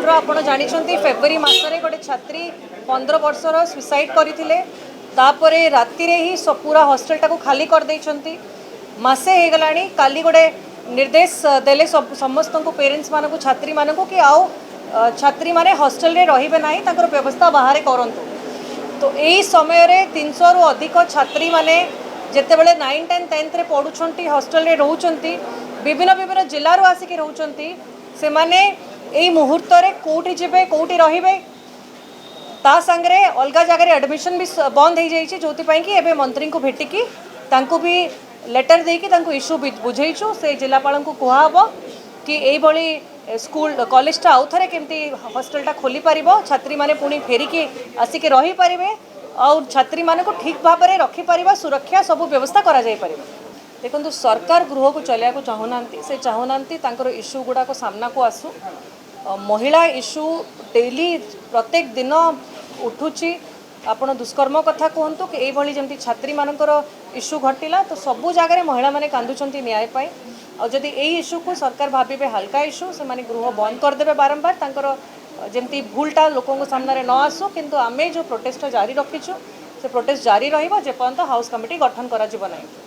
School आपण जानी February मसरे गोटे छात्री 15 वर्षर सुसाइड करते राति ही पूरा हॉस्टेलटा को खाली कर देइछंती मासे हो गला काली गोटे निर्देश देले समस्त पेरेंट्स मानक छात्री मानक कि आओ छात्री माने हॉस्टेल रे रहिबे नाही ताकर व्यवस्था बाहर करंतु। तो यही समय रे 300 रु अधिक छात्री माने जेतेबेले 9, 10, 10th रे पढुछंती हॉस्टेल रे रहउछंती विभिन्न विभिन्न जिल्ला रो आसिक रहउछंती से माने एई मुहूर्त रे कोठी जेबे कोठी रहिबे ता संगरे अलगा जगह एडमिशन भी बंद हो जाइए जो कि एबे मंत्री को भेटिकी तांको भी लेटर देकी तांको इश्यू बुझेइछु से जिलापाल को कहब कि यही भली स्कूल कॉलेजटा आउ थे केमती हॉस्टेलटा खोली पारिबो छात्री माने पुणी फेरिकी आसिक रही पारिबे और छात्री माने को ठीक भाव में रखी पारिबा सुरक्षा सब व्यवस्था करा जाई पारिबो। देखो सरकार गृह को चलिया को चाहूनांती से चाहूनांती तांकर इश्यू गुड़ाक सामना को आसू महिला इश्यू डेली प्रत्येक दिन उठुची आपण दुष्कर्म कथा कहतु कि यही जमी छात्री मानकर इश्यू घटिला तो सबू जगह महिला माने कांदुचंती न्याय पाई और जदि यही इश्यू को सरकार भाविबे हल्का इश्यू से माने गृह बंद करदेबे बारंबार तांकर जमती भूलटा लोकों सामने न आसू किंतु आमे जो प्रोटेस्ट जारी रखीचु से प्रोटेस्ट जारी रहिबो जे पर्यंत हाउस कमिटी गठन करा जिवो नाही।